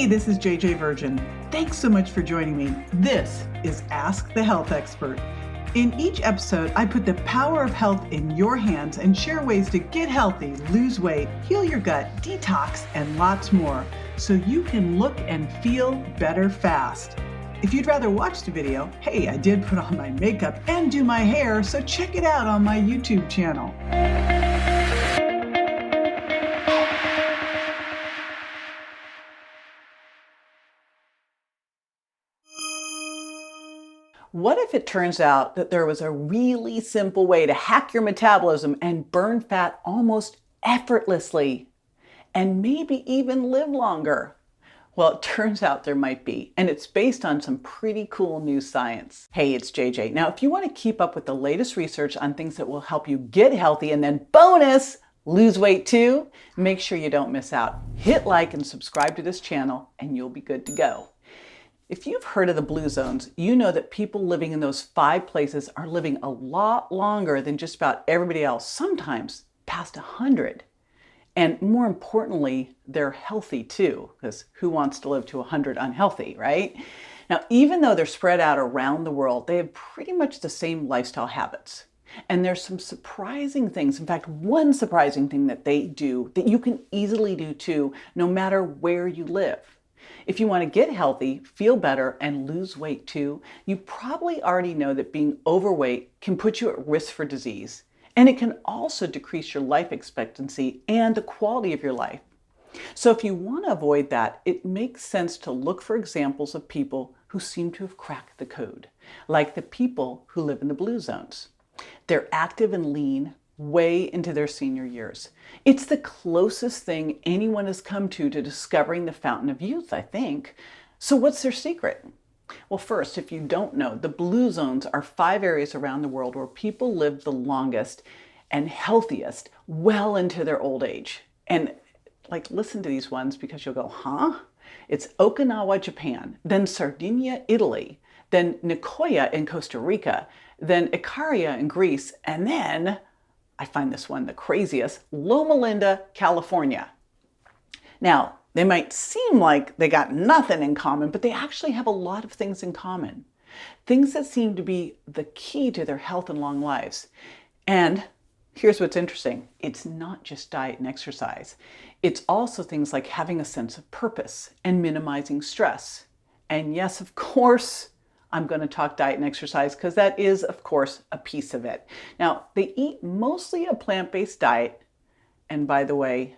Hey, this is JJ Virgin. Thanks so much for joining me. This is Ask the Health Expert. In each episode, I put the power of health in your hands and share ways to get healthy, lose weight, heal your gut, detox, and lots more, so you can look and feel better fast. If you'd rather watch the video, hey, I did put on my makeup and do my hair, so check it out on my YouTube channel. What if it turns out that there was a really simple way to hack your metabolism and burn fat almost effortlessly, and maybe even live longer? Well, it turns out there might be, and it's based on some pretty cool new science. Hey, it's JJ. Now, if you want to keep up with the latest research on things that will help you get healthy and then bonus, lose weight too, make sure you don't miss out. Hit like and subscribe to this channel and you'll be good to go. If you've heard of the blue zones, you know that people living in those 5 places are living a lot longer than just about everybody else, sometimes past 100. And more importantly, they're healthy too, because who wants to live to 100 unhealthy, right? Now, even though they're spread out around the world, they have pretty much the same lifestyle habits. And there's some surprising things. In fact, one surprising thing that they do that you can easily do too, no matter where you live. If you want to get healthy, feel better, and lose weight too, you probably already know that being overweight can put you at risk for disease. And it can also decrease your life expectancy and the quality of your life. So if you want to avoid that, it makes sense to look for examples of people who seem to have cracked the code, like the people who live in the blue zones. They're active and lean way into their senior years. It's the closest thing anyone has come to discovering the fountain of youth, I think. So what's their secret? Well, first, if you don't know, the blue zones are 5 areas around the world where people live the longest and healthiest well into their old age. And listen to these ones because you'll go, huh? It's Okinawa, Japan, then Sardinia, Italy, then Nicoya in Costa Rica, then Ikaria in Greece, and then, I find this one the craziest, Loma Linda, California. Now, they might seem like they got nothing in common, but they actually have a lot of things in common. Things that seem to be the key to their health and long lives. And here's what's interesting. It's not just diet and exercise. It's also things like having a sense of purpose and minimizing stress. And yes, of course, I'm going to talk diet and exercise because that is, of course, a piece of it. Now, they eat mostly a plant-based diet. And by the way,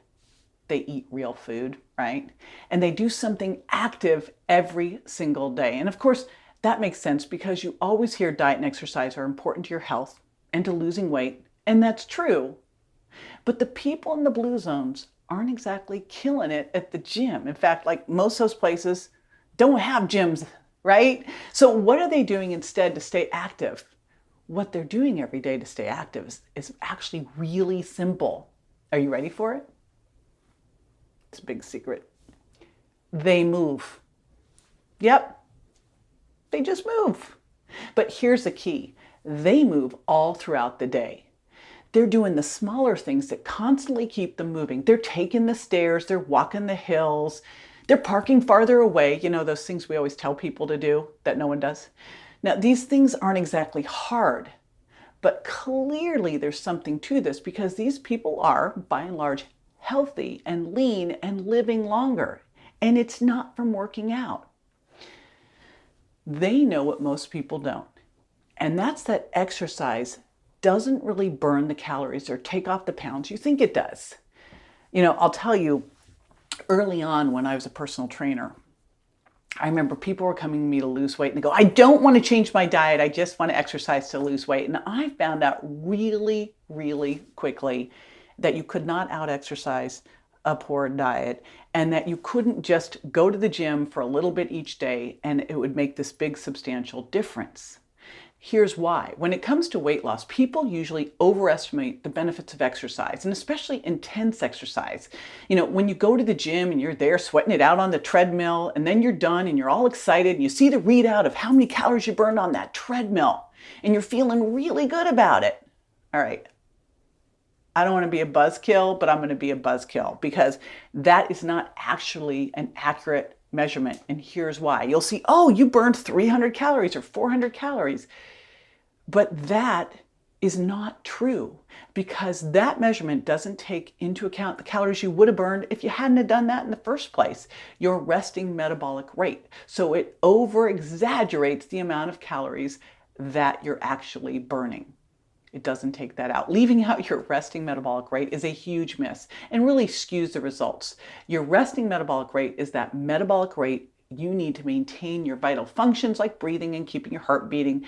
they eat real food, right? And they do something active every single day. And of course, that makes sense because you always hear diet and exercise are important to your health and to losing weight. And that's true. But the people in the blue zones aren't exactly killing it at the gym. In fact, most of those places don't have gyms, right? So what are they doing instead to stay active? What they're doing every day to stay active is actually really simple. Are you ready for it? It's a big secret. They move. Yep, they just move. But here's the key. They move all throughout the day. They're doing the smaller things that constantly keep them moving. They're taking the stairs, they're walking the hills, they're parking farther away. You know, those things we always tell people to do that no one does. Now, these things aren't exactly hard, but clearly there's something to this because these people are, by and large, healthy and lean and living longer. And it's not from working out. They know what most people don't. And that's that exercise doesn't really burn the calories or take off the pounds you think it does. You know, I'll tell you, early on when I was a personal trainer, I remember people were coming to me to lose weight and they go, I don't want to change my diet. I just want to exercise to lose weight. And I found out really, really quickly that you could not out-exercise a poor diet and that you couldn't just go to the gym for a little bit each day and it would make this big substantial difference. Here's why. When it comes to weight loss, people usually overestimate the benefits of exercise, and especially intense exercise. You know, when you go to the gym and you're there sweating it out on the treadmill, and then you're done and you're all excited and you see the readout of how many calories you burned on that treadmill, and you're feeling really good about it. All right, I don't want to be a buzzkill, but I'm going to be a buzzkill because that is not actually an accurate measurement, and here's why. You'll see, oh, you burned 300 calories or 400 calories. But that is not true, because that measurement doesn't take into account the calories you would have burned if you hadn't have done that in the first place, your resting metabolic rate. So it over exaggerates the amount of calories that you're actually burning. It doesn't take that out. Leaving out your resting metabolic rate is a huge miss and really skews the results. Your resting metabolic rate is that metabolic rate you need to maintain your vital functions like breathing and keeping your heart beating,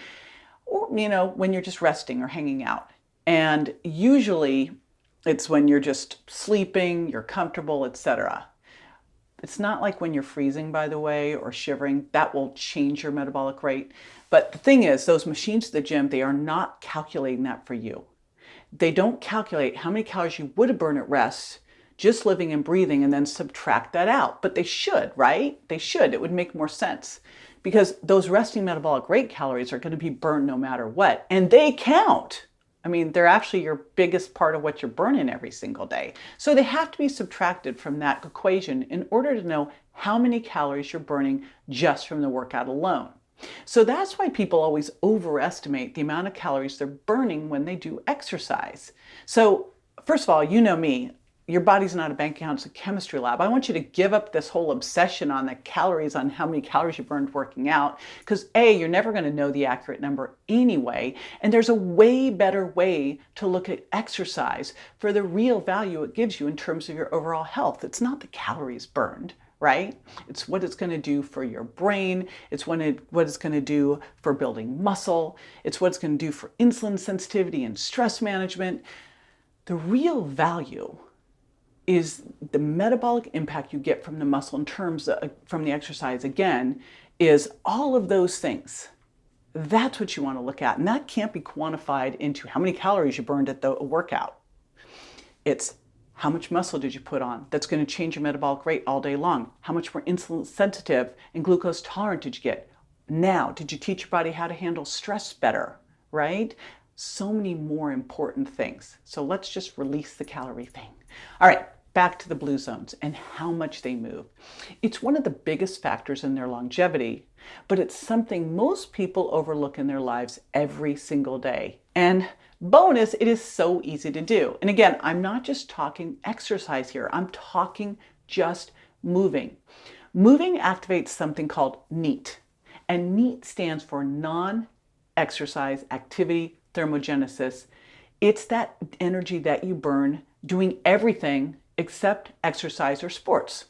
or, when you're just resting or hanging out. And usually it's when you're just sleeping, you're comfortable, etc. It's not like when you're freezing, by the way, or shivering. That will change your metabolic rate. But the thing is, those machines at the gym, they are not calculating that for you. They don't calculate how many calories you would have burned at rest, just living and breathing, and then subtract that out. But they should, right? They should. It would make more sense, because those resting metabolic rate calories are going to be burned no matter what. And they count. I mean, they're actually your biggest part of what you're burning every single day. So they have to be subtracted from that equation in order to know how many calories you're burning just from the workout alone. So that's why people always overestimate the amount of calories they're burning when they do exercise. So first of all, you know me. Your body's not a bank account, it's a chemistry lab. I want you to give up this whole obsession on the calories, on how many calories you burned working out, because A, you're never going to know the accurate number anyway, and there's a way better way to look at exercise for the real value it gives you in terms of your overall health. It's not the calories burned, right? It's what it's going to do for your brain. It's what it's going to do for building muscle. It's what it's going to do for insulin sensitivity and stress management. The real value is the metabolic impact you get from the muscle in terms of, from the exercise, again, is all of those things. That's what you want to look at. And that can't be quantified into how many calories you burned at the workout. It's how much muscle did you put on? That's going to change your metabolic rate all day long. How much more insulin sensitive and glucose tolerant did you get? Now, did you teach your body how to handle stress better, right? So many more important things. So let's just release the calorie thing. All right. Back to the blue zones and how much they move. It's one of the biggest factors in their longevity, but it's something most people overlook in their lives every single day. And bonus, it is so easy to do. And again, I'm not just talking exercise here. I'm talking just moving. Moving activates something called NEAT. And NEAT stands for non-exercise activity thermogenesis. It's that energy that you burn doing everything except exercise or sports.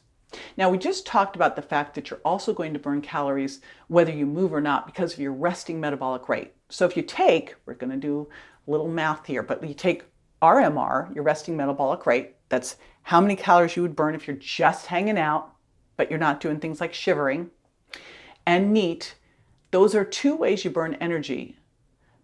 Now, we just talked about the fact that you're also going to burn calories whether you move or not because of your resting metabolic rate. So if you take, we're going to do a little math here, but you take RMR, your resting metabolic rate, that's how many calories you would burn if you're just hanging out, but you're not doing things like shivering, and NEAT, those are two ways you burn energy,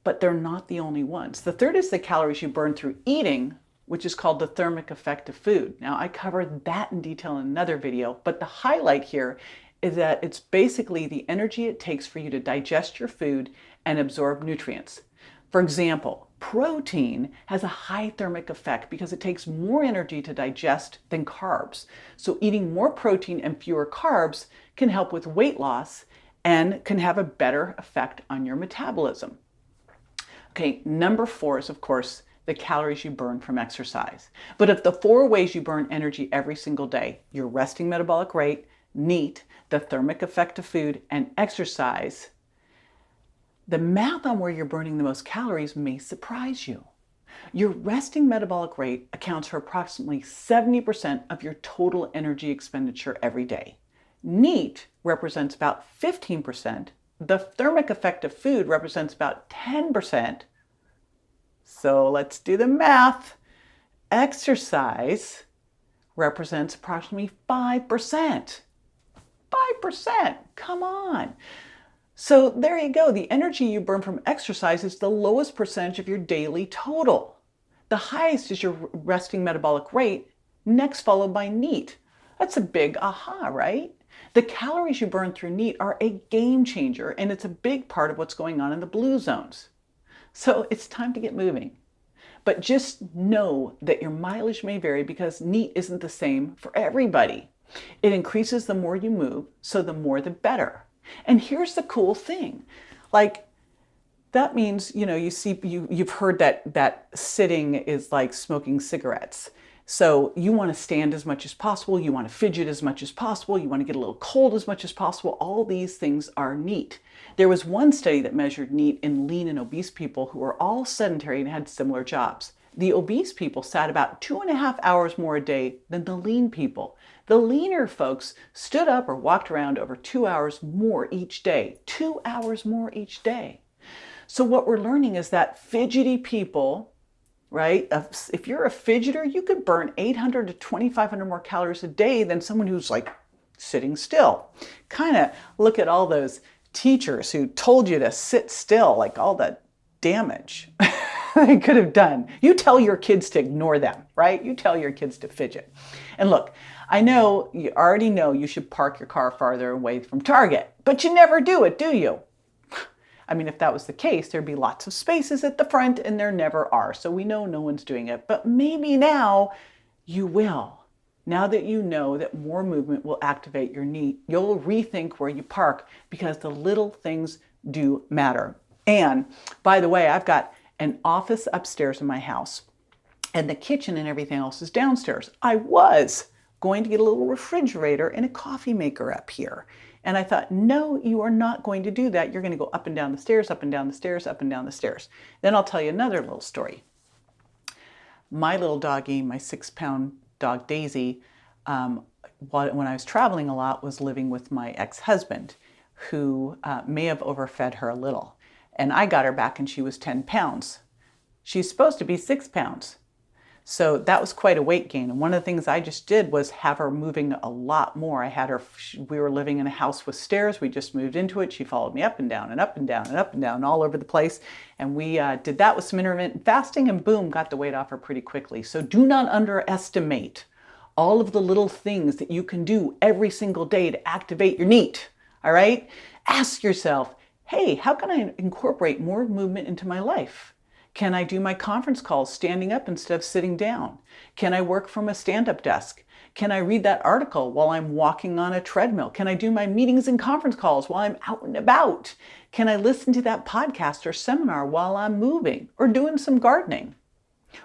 but they're not the only ones. The third is the calories you burn through eating, which is called the thermic effect of food. Now, I covered that in detail in another video, but the highlight here is that it's basically the energy it takes for you to digest your food and absorb nutrients. For example, protein has a high thermic effect because it takes more energy to digest than carbs. So eating more protein and fewer carbs can help with weight loss and can have a better effect on your metabolism. Okay, number 4 is, of course, the calories you burn from exercise. But of the 4 ways you burn energy every single day, your resting metabolic rate, NEAT, the thermic effect of food, and exercise, the math on where you're burning the most calories may surprise you. Your resting metabolic rate accounts for approximately 70% of your total energy expenditure every day. NEAT represents about 15%. The thermic effect of food represents about 10%. So let's do the math. Exercise represents approximately 5%. 5%, come on. So there you go. The energy you burn from exercise is the lowest percentage of your daily total. The highest is your resting metabolic rate, next followed by NEAT. That's a big aha, right? The calories you burn through NEAT are a game changer, and it's a big part of what's going on in the blue zones. So it's time to get moving. But just know that your mileage may vary because NEAT isn't the same for everybody. It increases the more you move, so the more the better. And here's the cool thing. Like, that means, you've heard that sitting is like smoking cigarettes. So you want to stand as much as possible. You want to fidget as much as possible. You want to get a little cold as much as possible. All these things are neat. There was one study that measured NEAT in lean and obese people who were all sedentary and had similar jobs. The obese people sat about 2.5 hours more a day than the lean people. The leaner folks stood up or walked around over 2 hours more each day. 2 hours more each day. So what we're learning is that fidgety people, right? If you're a fidgeter, you could burn 800 to 2,500 more calories a day than someone who's like sitting still. Kind of look at all those teachers who told you to sit still, like all the damage they could have done. You tell your kids to ignore them, right? You tell your kids to fidget. And look, I know you already know you should park your car farther away from Target, but you never do it, do you? I mean, if that was the case, there'd be lots of spaces at the front, and there never are. So we know no one's doing it, but maybe now you will. Now that you know that more movement will activate your knee, you'll rethink where you park because the little things do matter. And by the way, I've got an office upstairs in my house, and the kitchen and everything else is downstairs. I was going to get a little refrigerator and a coffee maker up here. And I thought, no, you are not going to do that. You're going to go up and down the stairs, up and down the stairs, up and down the stairs. Then I'll tell you another little story. My little doggie, my 6-pound dog Daisy, when I was traveling a lot, was living with my ex-husband, who may have overfed her a little. And I got her back and she was 10 pounds. She's supposed to be 6 pounds. So that was quite a weight gain. And one of the things I just did was have her moving a lot more. I had her, we were living in a house with stairs. We just moved into it. She followed me up and down and up and down and up and down all over the place. And we did that with some intermittent fasting, and boom, got the weight off her pretty quickly. So do not underestimate all of the little things that you can do every single day to activate your NEAT. All right? Ask yourself, hey, how can I incorporate more movement into my life? Can I do my conference calls standing up instead of sitting down? Can I work from a stand-up desk? Can I read that article while I'm walking on a treadmill? Can I do my meetings and conference calls while I'm out and about? Can I listen to that podcast or seminar while I'm moving or doing some gardening?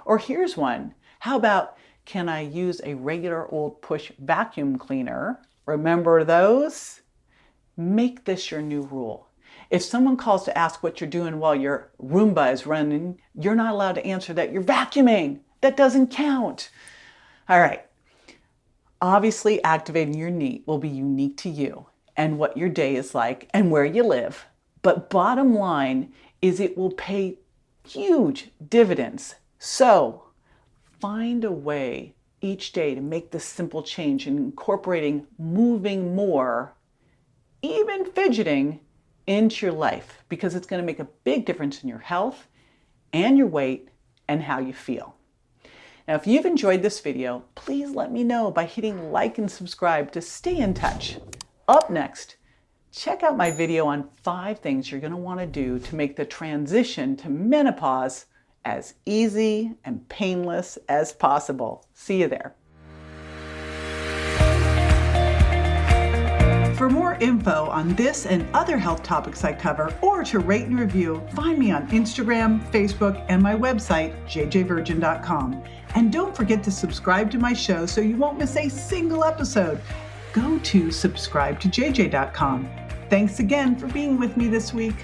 Or here's one. How about, can I use a regular old push vacuum cleaner? Remember those? Make this your new rule. If someone calls to ask what you're doing while your Roomba is running, you're not allowed to answer that. You're vacuuming. That doesn't count. All right. Obviously, activating your NEAT will be unique to you and what your day is like and where you live. But bottom line is it will pay huge dividends. So find a way each day to make this simple change in incorporating moving more, even fidgeting, into your life, because it's going to make a big difference in your health and your weight and how you feel. Now, if you've enjoyed this video, please let me know by hitting like and subscribe to stay in touch. Up next, check out my video on 5 things you're going to want to do to make the transition to menopause as easy and painless as possible. See you there. For more info on this and other health topics I cover, or to rate and review, find me on Instagram, Facebook, and my website, jjvirgin.com. And don't forget to subscribe to my show so you won't miss a single episode. Go to subscribetoJJ.com. Thanks again for being with me this week.